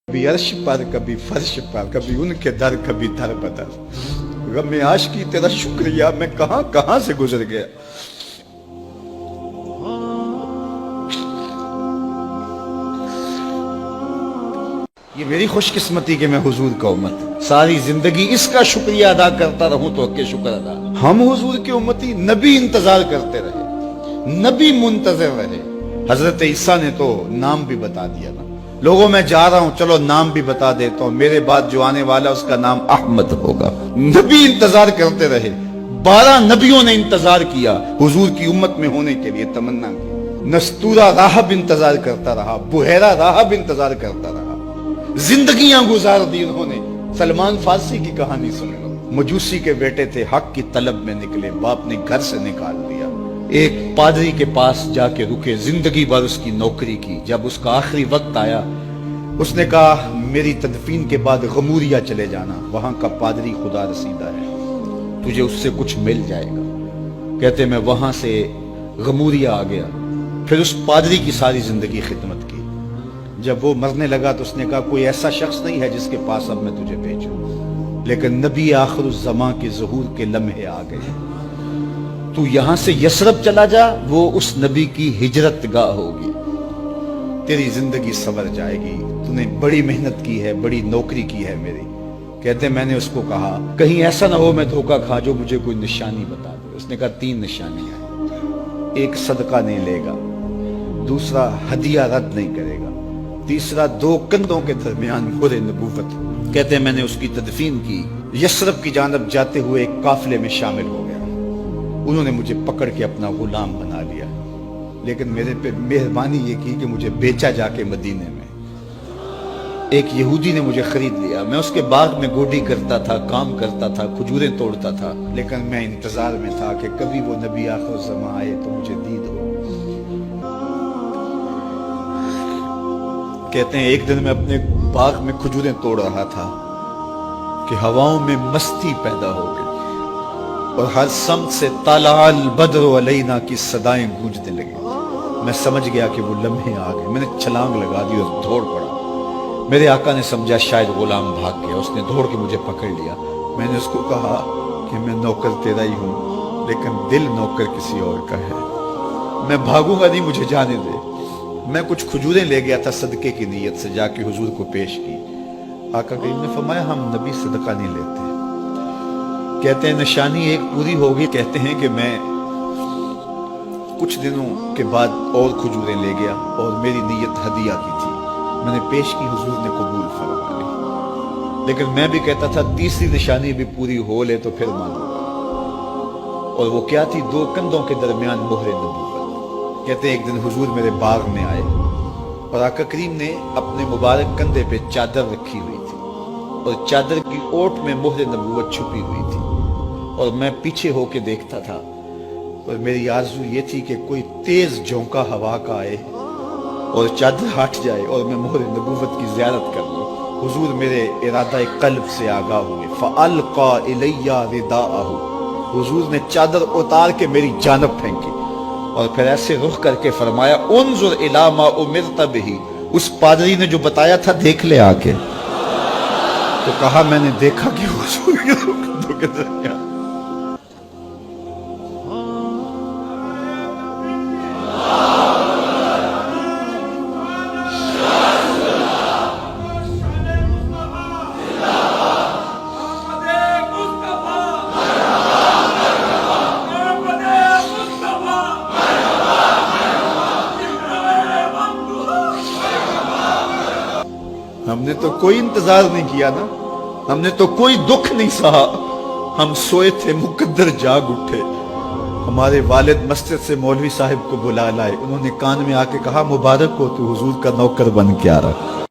کبھی عرش پر کبھی فرش پر کبھی ان کے در کبھی در بدر غم عاشقی تیرا شکریہ میں کہاں کہاں سے گزر گیا. یہ میری خوش قسمتی کہ میں حضور کا امت ساری زندگی اس کا شکریہ ادا کرتا رہوں تو کہ شکر ادا. ہم حضور کے امتی نبی انتظار کرتے رہے, نبی منتظر رہے. حضرت عیسیٰ نے تو نام بھی بتا دیا نا, لوگوں میں جا رہا ہوں چلو نام بھی بتا دیتا ہوں, میرے بعد جو آنے والا اس کا نام احمد ہوگا. نبی انتظار کرتے رہے, 12 نبیوں نے انتظار کیا حضور کی امت میں ہونے کے لیے تمنا کی. نستورہ راہب انتظار کرتا رہا, بحیرہ راہب انتظار کرتا رہا, زندگیاں گزار دی انہوں نے. سلمان فارسی کی کہانی سنے لو, مجوسی کے بیٹے تھے, حق کی طلب میں نکلے, باپ نے گھر سے نکال دیا. ایک پادری کے پاس جا کے رکے, زندگی بھر اس کی نوکری کی. جب اس کا آخری وقت آیا اس نے کہا میری تدفین کے بعد غموریا چلے جانا, وہاں کا پادری خدا رسیدہ ہے, تجھے اس سے کچھ مل جائے گا. کہتے میں وہاں سے غموریا آ گیا. پھر اس پادری کی ساری زندگی خدمت کی. جب وہ مرنے لگا تو اس نے کہا کوئی ایسا شخص نہیں ہے جس کے پاس اب میں تجھے بھیجوں, لیکن نبی آخر الزماں کے ظہور کے لمحے آ گئے. تو یہاں سے یثرب چلا جا, وہ اس نبی کی ہجرت گاہ ہوگی, تیری زندگی سنور جائے گی. تو نے بڑی محنت کی ہے, بڑی نوکری کی ہے میری. کہتے میں نے اس کو کہا کہیں ایسا نہ ہو میں دھوکہ کھا جو مجھے کوئی نشانی بتا دے. اس نے کہا 3 نشانیاں ہیں, ایک صدقہ نہیں لے گا, دوسرا ہدیہ رد نہیں کرے گا, تیسرا 2 کندھوں کے درمیان مہر نبوت. کہتے میں نے اس کی تدفین کی, یثرب کی جانب جاتے ہوئے ایک قافلے میں شامل ہو گیا. انہوں نے مجھے پکڑ کے اپنا غلام بنا لیا, لیکن میرے پہ مہربانی یہ کی کہ مجھے بیچا جا کے مدینے میں. ایک یہودی نے مجھے خرید لیا. میں اس کے باغ میں گوڈی کرتا تھا, کام کرتا تھا, کھجوریں توڑتا تھا, لیکن میں انتظار میں تھا کہ کبھی وہ نبی آخر الزماں آئے تو مجھے دید ہو. کہتے ہیں ایک دن میں اپنے باغ میں کھجوریں توڑ رہا تھا کہ ہواؤں میں مستی پیدا ہو گئی اور ہر سمت سے طلع البدر علینا کی صدائیں گونجنے لگی. میں سمجھ گیا کہ وہ لمحے آ گئے. میں نے چھلانگ لگا دی اور دوڑ پڑا. میرے آقا نے سمجھا شاید غلام بھاگ گیا, اس نے دوڑ کے مجھے پکڑ لیا. میں نے اس کو کہا کہ میں نوکر تیرا ہی ہوں, لیکن دل نوکر کسی اور کا ہے. میں بھاگوں گا نہیں, مجھے جانے دے. میں کچھ کھجوریں لے گیا تھا صدقے کی نیت سے, جا کے حضور کو پیش کی. آقا کریم نے فرمایا ہم نبی صدقہ نہیں لیتے. کہتے ہیں نشانی ایک پوری ہوگی. کہتے ہیں کہ میں کچھ دنوں کے بعد اور کھجوریں لے گیا اور میری نیت ہدیہ کی تھی. میں نے پیش کی, حضور نے قبول فرما لی. لیکن میں بھی کہتا تھا تیسری نشانی بھی پوری ہو لے تو پھر مانوں گا. اور وہ کیا تھی؟ 2 کندھوں کے درمیان مہر نبوت. کہتے ہیں ایک دن حضور میرے باغ میں آئے اور آقا کریم نے اپنے مبارک کندھے پہ چادر رکھی ہوئی تھی اور چادر کی اوٹ میں مہر نبوت چھپی ہوئی تھی. اور میں پیچھے ہو کے دیکھتا تھا اور میری آرزو یہ تھی کہ کوئی تیز جھونکا ہوا کا آئے اور چادر ہٹ جائے اور میں مہر نبوت کی زیارت کر لوں. حضور میرے ارادہ قلب سے آگاہ ہوئے. فَأَلْقَى إِلَيَّ رِدَاءَهُ, حضور نے چادر اتار کے میری جانب پھینکی اور پھر ایسے رخ کر کے فرمایا انظر الی ما امرت بہ, اس پادری نے جو بتایا تھا دیکھ لے آ کے. تو کہا میں نے دیکھا کہ حضور کے کندھوں کے درمیان ہم نے تو کوئی انتظار نہیں کیا نا, ہم نے تو کوئی دکھ نہیں سہا. ہم سوئے تھے مقدر جاگ اٹھے. ہمارے والد مسجد سے مولوی صاحب کو بلا لائے. انہوں نے کان میں آ کے کہا مبارک ہو تو حضور کا نوکر بن کے آ رہا.